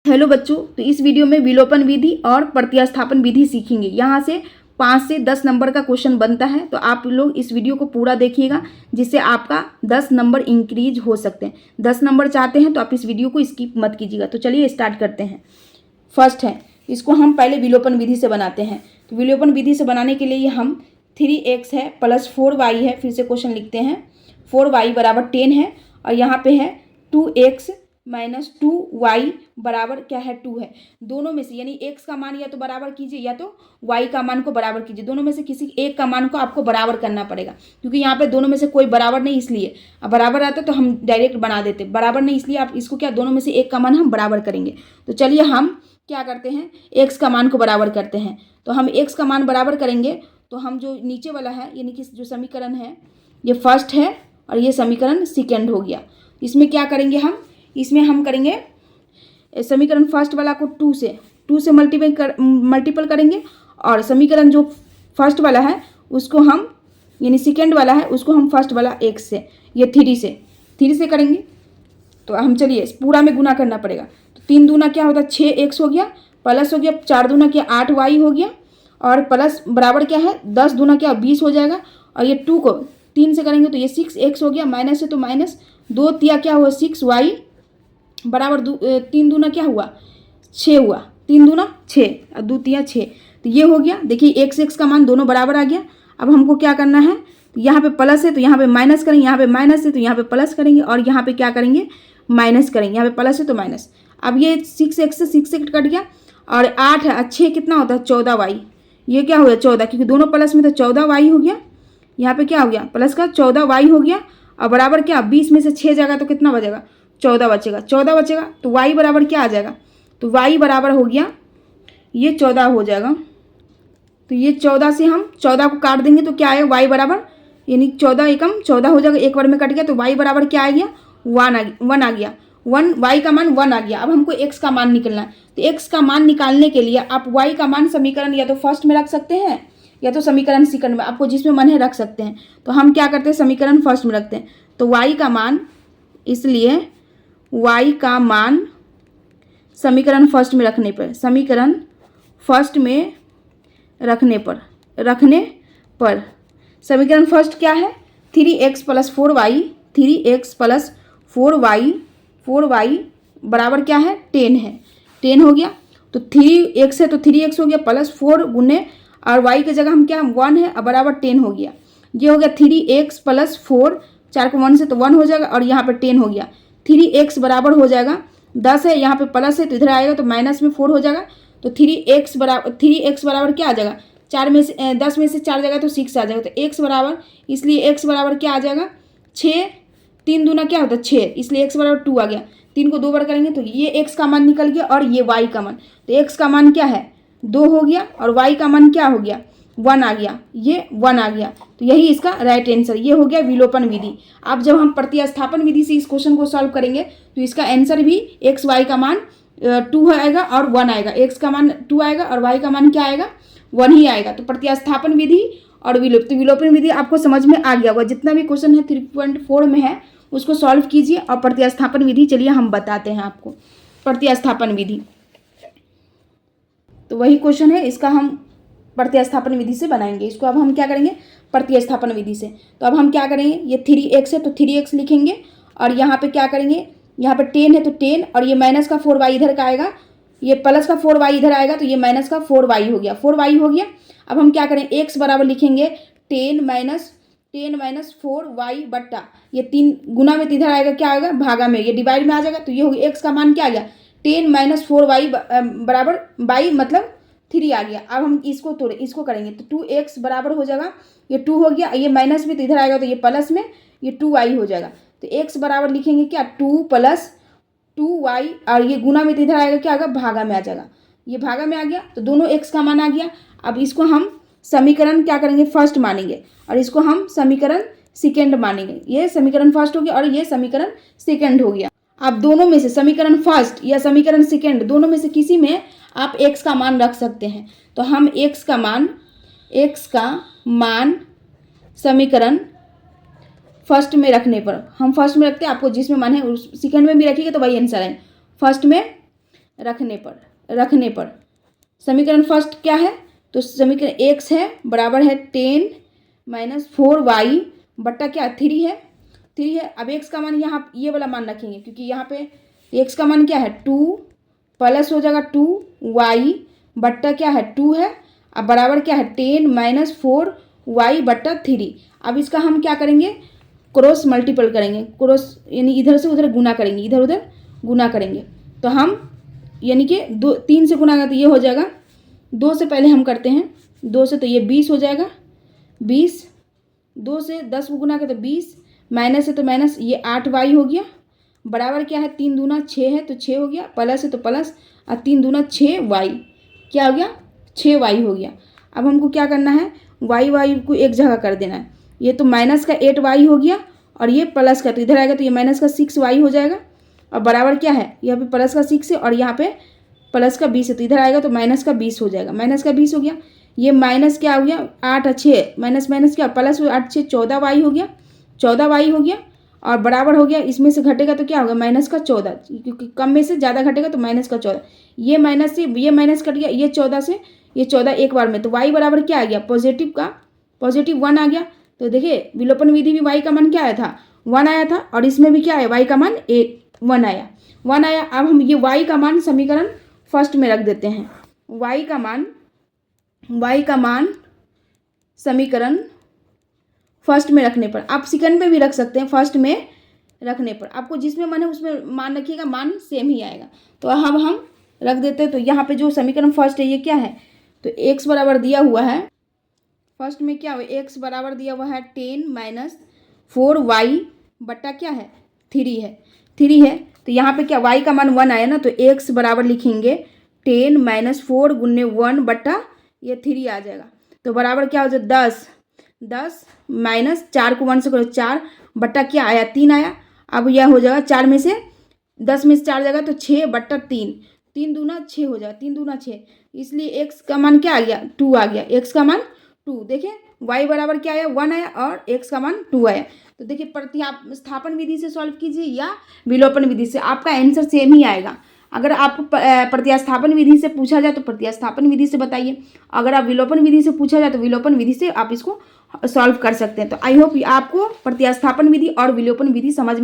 Hello बच्चों, तो इस वीडियो में विलोपन विधि और प्रतिस्थापन विधि सीखेंगे। यहाँ से 5 से 10 नंबर का क्वेश्चन बनता है, तो आप लोग इस वीडियो को पूरा देखिएगा जिससे आपका 10 नंबर इंक्रीज हो सकते हैं। 10 नंबर चाहते हैं तो आप इस वीडियो को स्किप मत कीजिएगा। तो चलिए स्टार्ट करते हैं। फर्स्ट है, इसको हम पहले विलोपन विधि से बनाते हैं। तो विलोपन विधि से बनाने के लिए हम 3x है प्लस 4y है, फिर से क्वेश्चन लिखते हैं। 4y बराबर 10 है और यहाँ पे है 2x माइनस 2y बराबर क्या है 2 है। दोनों में से यानी x का मान या तो बराबर कीजिए या तो y का मान को बराबर कीजिए। दोनों में से किसी एक का मान को आपको बराबर करना पड़ेगा, क्योंकि यहाँ पे दोनों में से कोई बराबर नहीं, इसलिए अब बराबर आता तो हम डायरेक्ट बना देते। बराबर नहीं इसलिए आप इसको क्या दोनों में से एक का मान हम बराबर करेंगे। तो चलिए हम क्या करते हैं, x का मान को बराबर करते हैं। तो हम x का मान बराबर करेंगे तो हम जो नीचे वाला है यानी कि जो समीकरण है ये फर्स्ट है और ये समीकरण सेकेंड हो गया। इसमें क्या करेंगे हम, इसमें हम करेंगे समीकरण फर्स्ट वाला को 2 से मल्टीपल करेंगे और समीकरण जो फर्स्ट वाला है उसको हम यानी सेकेंड वाला है उसको हम फर्स्ट वाला x से, ये 3 से करेंगे। तो हम चलिए पूरा में गुना करना पड़ेगा। तो 3 दूना क्या होता है 6x हो गया, प्लस हो गया 4 दूना क्या 8y हो गया और प्लस बराबर क्या है 10 दूना क्या 20 हो जाएगा। और ये 2 को 3 से करेंगे तो ये 6x हो गया, माइनस है तो माइनस 2 तिया क्या हुआ 6y बराबर 3 दूना क्या हुआ 6 हुआ, 3 दूना 6 और 2 तिया 6। तो ये हो गया। देखिए x का मान दोनों बराबर आ गया। अब हमको क्या करना है, यहाँ पे प्लस है तो यहाँ पे माइनस करेंगे, यहाँ पे माइनस है तो यहाँ पे प्लस करेंगे और यहाँ पे क्या करेंगे माइनस करेंगे। यहाँ पे प्लस है तो माइनस। अब ये 6x से 6 कट गया और 8 है 6 कितना होता है 14y। ये क्या हो गया 14, क्योंकि दोनों प्लस में तो 14y हो गया। यहाँ पे क्या हो गया प्लस का 14y हो गया और बराबर क्या 20 में से 6 जाएगा तो कितना बचेगा 14 बचेगा। 14 बचेगा तो y बराबर क्या आ जाएगा, तो y बराबर हो गया ये 14 हो जाएगा। तो ये 14 से हम 14 को काट देंगे तो क्या आएगा y बराबर यानी 14 एकम 14 हो जाएगा, एक बार में कट गया तो y बराबर क्या आ गया 1 आ गया 1, y का मान 1 आ गया। अब हमको x का मान निकलना है। तो x का मान निकालने के लिए आप y का मान समीकरण या तो फर्स्ट में रख सकते हैं या तो समीकरण सेकंड में, आपको जिसमें मन है रख सकते हैं। तो हम क्या करते हैं समीकरण फर्स्ट में रखते हैं। तो y का मान, इसलिए y का मान समीकरण फर्स्ट में रखने पर समीकरण फर्स्ट क्या है 3x plus 4y, 3x plus 4y बराबर क्या है 10 है, 10 हो गया। तो 3x है तो 3x हो गया प्लस 4 गुने और y की जगह हम क्या 1 है और बराबर 10 हो गया। ये हो गया 3x प्लस 4, 4 को 1 से तो 1 हो जाएगा और यहाँ पर 10 हो गया। 3x बराबर हो जाएगा 10 है, यहाँ पे प्लस है तो इधर आएगा तो माइनस में 4 हो जाएगा। तो 3x बराबर क्या आ जाएगा 4 में से 10 में से 4 जाएगा तो 6 आ जाएगा। तो x बराबर, इसलिए x बराबर क्या आ जाएगा 6, 3 दूना क्या होता है 6, इसलिए x बराबर 2 आ गया। 3 को 2 बार करेंगे तो ये x का मान निकल गया और ये y का मान। तो x का मान क्या है 2 हो गया और y का मान क्या हो गया 1 आ गया, ये 1 आ गया। तो यही इसका राइट आंसर, ये हो गया विलोपन विधि। अब जब हम प्रतिस्थापन विधि से इस क्वेश्चन को सॉल्व करेंगे तो इसका आंसर भी x y का मान 2 आएगा और 1 आएगा। x का मान 2 आएगा और y का मान क्या आएगा 1 ही आएगा। तो प्रतिस्थापन विधि और विलोपन विधि आपको समझ में आ गया होगा। जितना भी क्वेश्चन है 3.4 में है उसको सॉल्व कीजिए और प्रतिस्थापन विधि चलिए हम बताते हैं आपको। प्रतिस्थापन विधि तो वही क्वेश्चन है, इसका हम प्रतिस्थापन विधि से बनाएंगे। इसको अब हम क्या करेंगे प्रतिस्थापन विधि से। तो अब हम क्या करेंगे, ये 3x है तो 3x लिखेंगे और यहाँ पे क्या करेंगे, यहाँ पे 10 है तो 10 और ये माइनस का 4y इधर का आएगा, ये प्लस का 4y इधर आएगा तो ये माइनस का 4y हो गया, 4y हो गया। अब हम क्या करें x बराबर लिखेंगे 10 माइनस 4y बट्टा ये 3 गुना में तो इधर आएगा क्या आएगा भागा में, ये डिवाइड में आ जाएगा। तो ये हो गया x का मान क्या आ गया 10 माइनस 4y बराबर y मतलब 3 आ गया। अब हम इसको करेंगे तो 2x बराबर हो जाएगा, ये 2 हो गया, ये माइनस में तो इधर आएगा तो ये प्लस में ये 2y हो जाएगा। तो x बराबर लिखेंगे क्या 2 प्लस 2y और ये गुना में तो इधर आएगा क्या आएगा भागा में आ जाएगा, ये भागा में आ गया। तो दोनों x का मान आ गया। अब इसको हम समीकरण क्या करेंगे फर्स्ट मानेंगे और इसको हम समीकरण सेकेंड मानेंगे। ये समीकरण फर्स्ट हो गया और ये समीकरण सेकेंड हो गया। अब दोनों में से समीकरण फर्स्ट या समीकरण सेकेंड दोनों में से किसी में आप x का मान रख सकते हैं। तो हम x का मान समीकरण फर्स्ट में रखने पर, हम फर्स्ट में रखते हैं, आपको जिसमें मन है उस सेकेंड में भी रखिएगा तो वही आंसर है। फर्स्ट में रखने पर समीकरण फर्स्ट क्या है, तो समीकरण x है बराबर है 10 माइनस 4y बट्टा क्या 3 है, 3 है। अब x का मान यहाँ ये वाला मान रखेंगे, क्योंकि यहाँ पे x का मान क्या है 2 प्लस हो जाएगा 2y बट्टा क्या है 2 है, अब बराबर क्या है 10 माइनस 4y बट्टा 3। अब इसका हम क्या करेंगे, क्रॉस मल्टीपल करेंगे, क्रॉस यानी इधर से उधर गुना करेंगे, इधर उधर गुना करेंगे। तो हम यानी कि 3 से गुना तो ये हो जाएगा, 2 से पहले हम करते हैं, 2 से तो ये 20 हो जाएगा, 20, 2 से 10 को गुना करते 20, माइनस है तो माइनस, ये 8y हो गया, बराबर क्या है 3 दूना 6 है तो 6 हो गया, प्लस है तो प्लस, और 3 दूना 6y क्या हो गया 6y हो गया। अब हमको क्या करना है, y को एक जगह कर देना है। ये तो माइनस का 8y हो गया और ये प्लस का, तो इधर आएगा तो ये माइनस का 6y हो जाएगा, और बराबर क्या है यहाँ पे प्लस का 6 है और यहाँ पे प्लस का 20 है, तो इधर आएगा तो माइनस का 20 हो जाएगा, माइनस का 20 हो गया। ये माइनस क्या हो गया 8 6 माइनस माइनस क्या प्लस 8 6 14y हो गया, 14y हो गया, और बराबर हो गया, इसमें से घटेगा तो क्या होगा माइनस का 14, क्योंकि कम में से ज़्यादा घटेगा तो माइनस का 14, ये माइनस से ये माइनस कट गया, ये 14 से ये 14 एक बार में, तो y बराबर क्या आ गया पॉजिटिव का पॉजिटिव 1 आ गया। तो देखिए विलोपन विधि में y का मान क्या आया था 1 आया था, और इसमें भी क्या है y का मान 1 आया। अब हम ये y का मान समीकरण फर्स्ट में रख देते हैं, y का मान समीकरण फर्स्ट में रखने पर, आप सेकंड में भी रख सकते हैं, फर्स्ट में रखने पर आपको जिसमें मन है उसमें मान रखिएगा, मान सेम ही आएगा। तो अब हम रख देते हैं, तो यहाँ पे जो समीकरण फर्स्ट है ये क्या है, तो x बराबर दिया हुआ है, फर्स्ट में क्या हुआ x बराबर दिया हुआ है 10 माइनस 4y बट्टा क्या है 3 है, तो यहाँ पे क्या y का मान 1 आया ना, तो x बराबर लिखेंगे 10 माइनस 4 गुने 1 बट्टा ये 3 आ जाएगा, तो बराबर क्या हो जाए 10 माइनस 4 को 1 से करो 4 बट्टा क्या आया 3 आया। अब यह हो जाएगा 4 में से 10 में से 4 जाएगा तो 6 बट्टा 3 दूना 6 हो जाएगा, 3 दूना 6, इसलिए x का मान क्या आ गया 2 आ गया, x का मान 2। देखिए y बराबर क्या आया 1 आया और x का मान 2 आया। तो देखिए प्रतिस्थापन विधि से सॉल्व कीजिए या विलोपन विधि से, आपका आंसर सेम ही आएगा। अगर आप प्रतिस्थापन विधि से पूछा जाए तो प्रतिस्थापन विधि से बताइए, अगर आप विलोपन विधि से पूछा जाए तो विलोपन विधि से आप इसको सॉल्व कर सकते हैं। तो आई होप आपको प्रतिस्थापन विधि और विलोपन विधि समझ में